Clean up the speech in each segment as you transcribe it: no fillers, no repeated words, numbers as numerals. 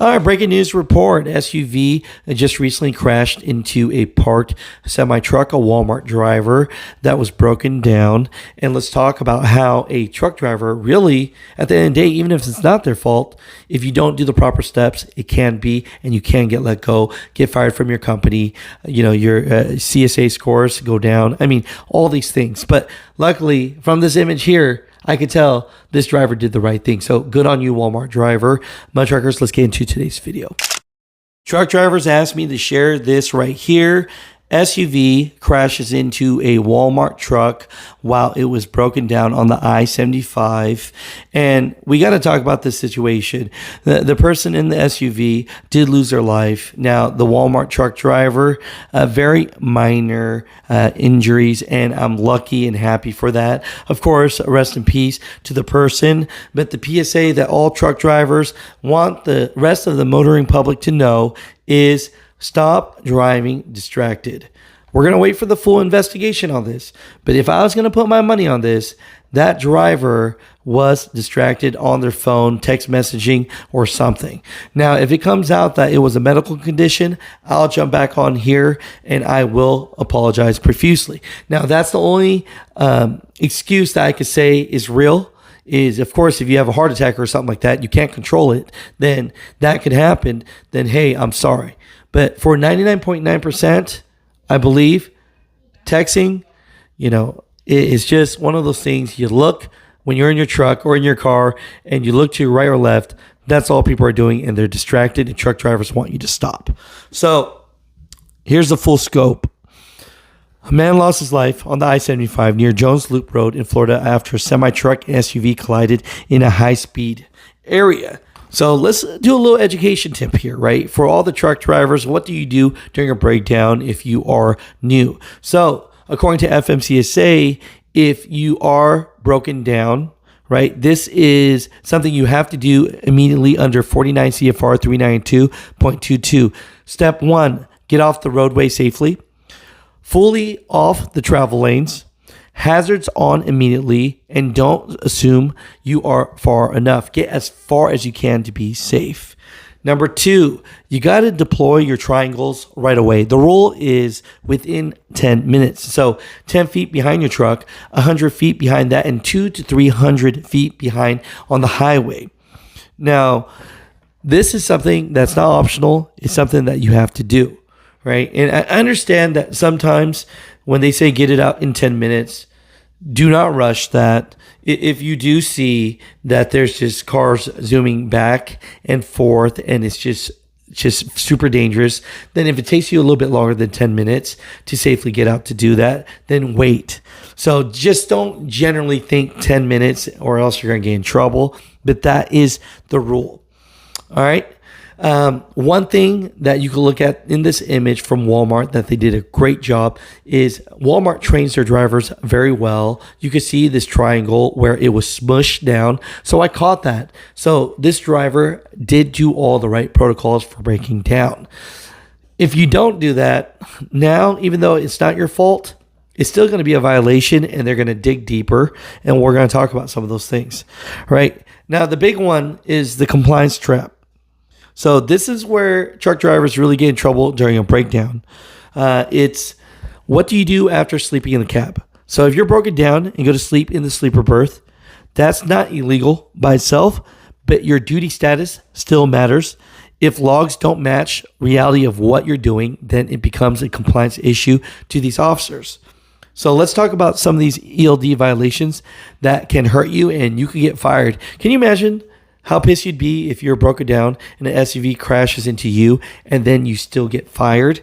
All right, breaking news report. SUV just recently crashed into a parked semi-truck, a Walmart driver that was broken down. And let's talk about how a truck driver really, at the end of the day, even if it's not their fault, if you don't do the proper steps, it can be, and you can get let go, get fired from your company, your CSA scores go down. I mean, all these things. But luckily, from this image here, I could tell this driver did the right thing. So good on you, Walmart driver. Mutha Truckers, let's get into today's video. Truck drivers asked me to share this right here. SUV crashes into a Walmart truck while it was broken down on the I-75. And we got to talk about this situation. The person in the SUV did lose their life. Now, the Walmart truck driver, very minor injuries, and I'm lucky and happy for that. Of course, rest in peace to the person. But the PSA that all truck drivers want the rest of the motoring public to know is stop driving distracted. We're going to wait for the full investigation on this. But if I was going to put my money on this, that driver was distracted on their phone, text messaging, or something. Now, if it comes out that it was a medical condition, I'll jump back on here and I will apologize profusely. Now, that's the only excuse that I could say is real. Is, of course, if you have a heart attack or something like that, you can't control it, then that could happen. Then, hey, I'm sorry. But for 99.9%, I believe texting, it's just one of those things. You look when you're in your truck or in your car and you look to your right or left. That's all people are doing, and they're distracted, and truck drivers want you to stop. So here's the full scope. A man lost his life on the I-75 near Jones Loop Road in Florida after a semi-truck and SUV collided in a high-speed area. So let's do a little education tip here, right? For all the truck drivers, what do you do during a breakdown if you are new? So according to FMCSA, if you are broken down, right, this is something you have to do immediately under 49 CFR 392.22. Step 1, get off the roadway safely. Fully off the travel lanes. Hazards on immediately, and don't assume you are far enough. Get as far as you can to be safe. Number 2, you got to deploy your triangles right away. The rule is within 10 minutes. So 10 feet behind your truck, 100 feet behind that, and 200 to 300 feet behind on the highway. Now, this is something that's not optional. It's something that you have to do, right? And I understand that sometimes when they say get it out in 10 minutes, do not rush that. If you do see that there's just cars zooming back and forth and it's just super dangerous, then if it takes you a little bit longer than 10 minutes to safely get out to do that, then wait. So just don't generally think 10 minutes or else you're going to get in trouble. But that is the rule. All right. One thing that you can look at in this image from Walmart that they did a great job is Walmart trains their drivers very well. You can see this triangle where it was smushed down. So I caught that. So this driver did do all the right protocols for breaking down. If you don't do that now, even though it's not your fault, it's still going to be a violation, and they're going to dig deeper. And we're going to talk about some of those things, right? Now, the big one is the compliance trap. So this is where truck drivers really get in trouble during a breakdown. It's what do you do after sleeping in the cab? So if you're broken down and go to sleep in the sleeper berth, that's not illegal by itself, but your duty status still matters. If logs don't match reality of what you're doing, then it becomes a compliance issue to these officers. So let's talk about some of these ELD violations that can hurt you and you can get fired. Can you imagine how pissed you'd be if you're broken down and an SUV crashes into you and then you still get fired?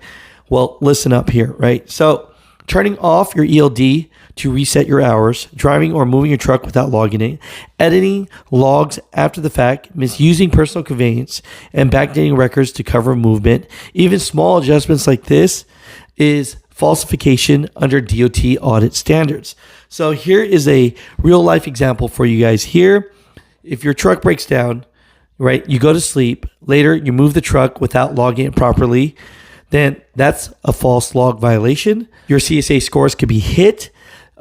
Well, listen up here, right? So turning off your ELD to reset your hours, driving or moving your truck without logging it, editing logs after the fact, misusing personal conveyance, and backdating records to cover movement. Even small adjustments like this is falsification under DOT audit standards. So here is a real life example for you guys here. If your truck breaks down, right, you go to sleep, later you move the truck without logging it properly, then that's a false log violation. Your CSA scores could be hit.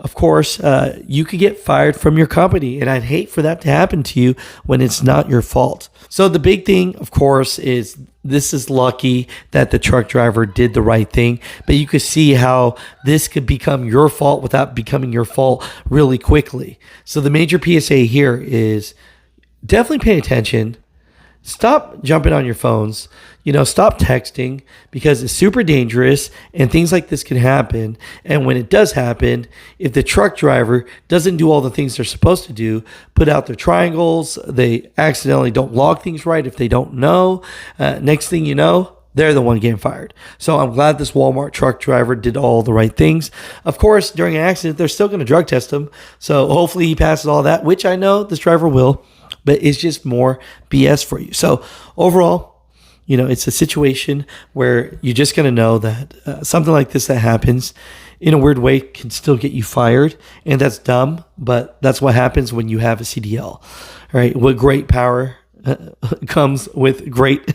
of course, you could get fired from your company. And I'd hate for that to happen to you when it's not your fault. So the big thing, of course, is this is lucky that the truck driver did the right thing. But you could see how this could become your fault without becoming your fault really quickly. So the major PSA here is definitely pay attention. Stop jumping on your phones, stop texting, because it's super dangerous and things like this can happen. And when it does happen, if the truck driver doesn't do all the things they're supposed to do, put out their triangles, they accidentally don't log things right if they don't know, next thing you know, they're the one getting fired. So I'm glad this Walmart truck driver did all the right things. Of course, during an accident, they're still going to drug test him. So hopefully he passes all that, which I know this driver will. But it's just more BS for you. So overall, it's a situation where you're just going to know that something like this that happens in a weird way can still get you fired. And that's dumb, but that's what happens when you have a CDL. All right. With great power comes with great,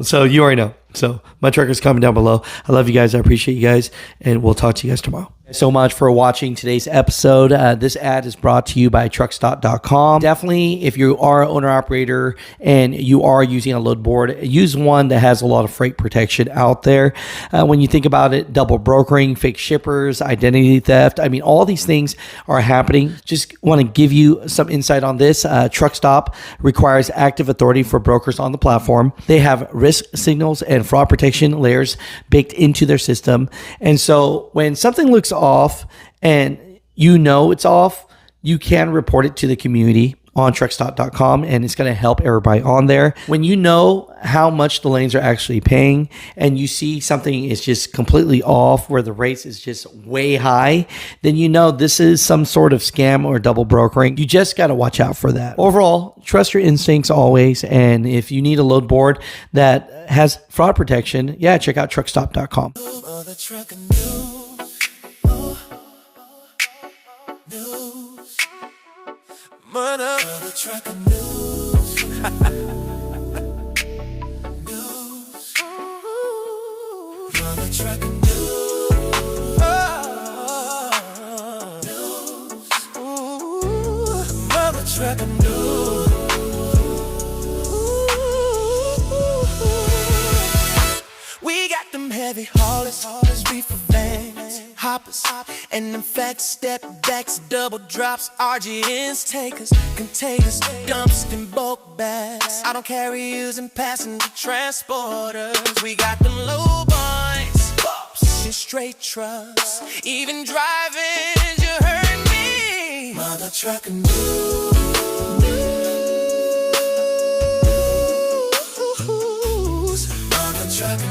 so you already know. So my trucker's comment down below. I love you guys. I appreciate you guys. And we'll talk to you guys tomorrow. So much for watching today's episode. This ad is brought to you by truckstop.com. Definitely, if you are an owner-operator and you are using a load board, use one that has a lot of freight protection out there. When you think about it, double brokering, fake shippers, identity theft, all these things are happening. Just want to give you some insight on this. Truckstop requires active authority for brokers on the platform. They have risk signals and fraud protection layers baked into their system. And so when something looks off and it's off, you can report it to the community on truckstop.com, and it's going to help everybody on there. When you know how much the lanes are actually paying and you see something is just completely off where the rates is just way high, then this is some sort of scam or double brokering. You just got to watch out for that. Overall, trust your instincts always, and if you need a load board that has fraud protection, check out truckstop.com. Mutha Trucker news. Mutha Trucker news. Mutha Trucker news. We got them heavy haulers, reefer vans, hoppers, and them fat step backs, double drops, RGNs, takers, containers, dumps, and bulk bags. I don't carry using passenger transporters. We got them low boys, pops, and straight trucks, even driving. You heard me, Mutha Trucker news. Mutha Trucker.